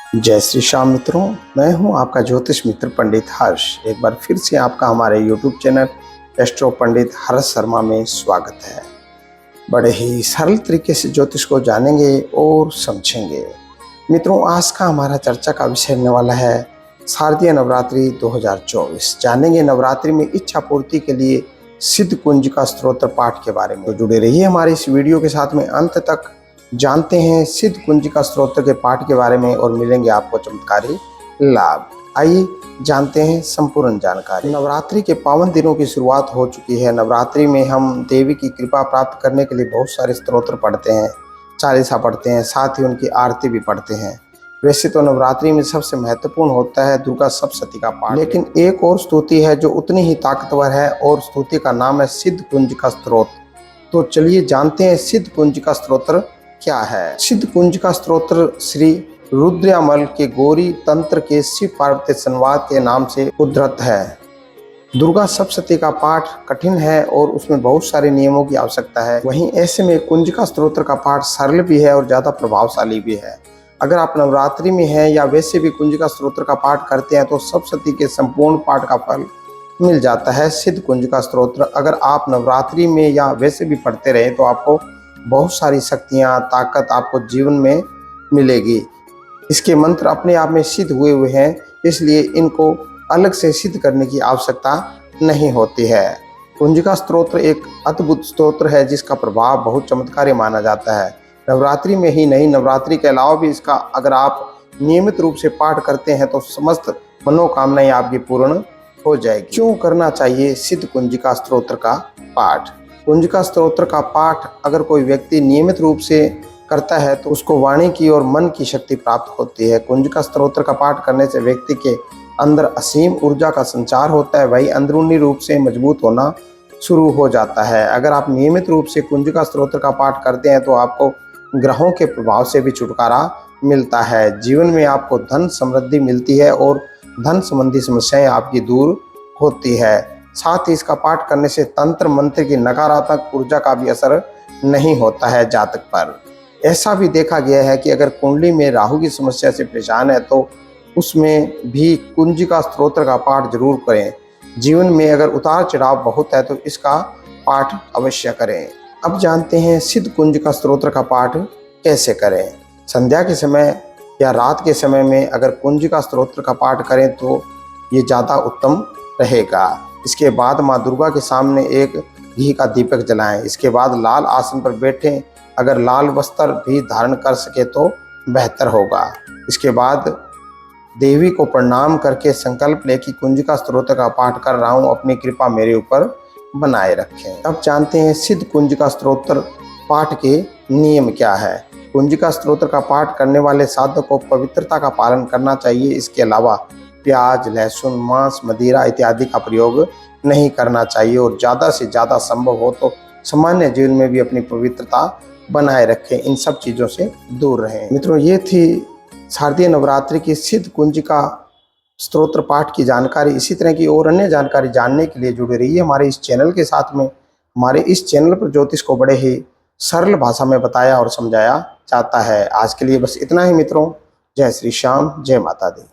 जय श्री श्याम मित्रों, मैं हूं आपका ज्योतिष मित्र पंडित हर्ष। एक बार फिर से आपका हमारे YouTube चैनल एस्ट्रो पंडित हर्ष शर्मा में स्वागत है। बड़े ही सरल तरीके से ज्योतिष को जानेंगे और समझेंगे। मित्रों, आज का हमारा चर्चा का विषय रहने वाला है शारदीय नवरात्रि 2024। जानेंगे नवरात्रि में इच्छा पूर्ति के लिए सिद्ध कुंजिका स्तोत्र पाठ के बारे में। तो जुड़े रहिए हमारे इस वीडियो के साथ में अंत तक। जानते हैं सिद्ध कुंजिका स्तोत्र के पाठ के बारे में और मिलेंगे आपको चमत्कारी लाभ। आइए जानते हैं संपूर्ण जानकारी। नवरात्रि के पावन दिनों की शुरुआत हो चुकी है। नवरात्रि में हम देवी की कृपा प्राप्त करने के लिए बहुत सारे स्तोत्र पढ़ते हैं, चालीसा पढ़ते हैं, साथ ही उनकी आरती भी पढ़ते हैं। वैसे तो नवरात्रि में सबसे महत्वपूर्ण होता है दुर्गा सप्तशती का पाठ, लेकिन एक और स्तुति है जो उतनी ही ताकतवर है और स्तुति का नाम है सिद्ध कुंजिका स्तोत्र। तो चलिए जानते हैं सिद्ध कुंजिका स्तोत्र क्या है। सिद्ध कुंजिका स्तोत्र श्री रुद्रयामल के गौरी तंत्र के शिव पार्वती संवाद के नाम से उद्धृत है। दुर्गा सप्तशती का पाठ कठिन है और उसमें बहुत सारे नियमों की आवश्यकता है। वहीं ऐसे में कुंजिका स्तोत्र का पाठ सरल भी है और ज्यादा प्रभावशाली भी है। अगर आप नवरात्रि में हैं या वैसे भी कुंजिका स्तोत्र का पाठ करते हैं तो सप्तशती के संपूर्ण पाठ का फल मिल जाता है। सिद्ध कुंजिका स्तोत्र अगर आप नवरात्रि में या वैसे भी पढ़ते रहे तो आपको बहुत सारी शक्तियाँ, ताकत आपको जीवन में मिलेगी। इसके मंत्र अपने आप में सिद्ध हुए हैं, इसलिए इनको अलग से सिद्ध करने की आवश्यकता नहीं होती है। कुंजिका स्तोत्र एक अद्भुत स्तोत्र है जिसका प्रभाव बहुत चमत्कारी माना जाता है। नवरात्रि में ही नहीं, नवरात्रि के अलावा भी इसका अगर आप नियमित रूप से पाठ करते हैं तो समस्त मनोकामनाएं आपकी पूर्ण हो जाएगी। क्यों करना चाहिए सिद्ध कुंजिका स्तोत्र का पाठ? कुंजिका स्तोत्र का पाठ अगर कोई व्यक्ति नियमित रूप से करता है तो उसको वाणी की और मन की शक्ति प्राप्त होती है। कुंजिका स्तोत्र का पाठ करने से व्यक्ति के अंदर असीम ऊर्जा का संचार होता है, वही अंदरूनी रूप से मजबूत होना शुरू हो जाता है। अगर आप नियमित रूप से कुंजिका स्तोत्र का पाठ करते हैं तो आपको ग्रहों के प्रभाव से भी छुटकारा मिलता है। जीवन में आपको धन समृद्धि मिलती है और धन संबंधी समस्याएं आपकी दूर होती है। साथ ही इसका पाठ करने से तंत्र मंत्र की नकारात्मक ऊर्जा का भी असर नहीं होता है जातक पर। ऐसा भी देखा गया है कि अगर कुंडली में राहु की समस्या से परेशान है तो उसमें भी कुंजिका स्तोत्र का पाठ जरूर करें। जीवन में अगर उतार चढ़ाव बहुत है तो इसका पाठ अवश्य करें। अब जानते हैं सिद्ध कुंजिका स्तोत्र का पाठ कैसे करें। संध्या के समय या रात के समय में अगर कुंजिका स्तोत्र का पाठ करें तो ये ज़्यादा उत्तम रहेगा। इसके बाद माँ दुर्गा के सामने एक घी का दीपक जलाएं। इसके बाद लाल आसन पर बैठें। अगर लाल वस्त्र भी धारण कर सके तो बेहतर होगा। इसके बाद देवी को प्रणाम करके संकल्प ले कि कुंजिका स्तोत्र का पाठ कर रहा हूँ, अपनी कृपा मेरे ऊपर बनाए रखें। अब जानते हैं सिद्ध कुंजिका स्तोत्र पाठ के नियम क्या है। कुंजिका स्तोत्र का पाठ करने वाले साधक को पवित्रता का पालन करना चाहिए। इसके अलावा प्याज, लहसुन, मांस, मदिरा इत्यादि का प्रयोग नहीं करना चाहिए और ज़्यादा से ज़्यादा संभव हो तो सामान्य जीवन में भी अपनी पवित्रता बनाए रखें। इन सब चीज़ों से दूर रहें। मित्रों, ये थी शारदीय नवरात्रि की सिद्ध कुंजिका स्तोत्र पाठ की जानकारी। इसी तरह की और अन्य जानकारी जानने के लिए जुड़े रहिए हमारे इस चैनल के साथ में। हमारे इस चैनल पर ज्योतिष को बड़े ही सरल भाषा में बताया और समझाया जाता है। आज के लिए बस इतना ही मित्रों। जय श्री श्याम, जय माता दी।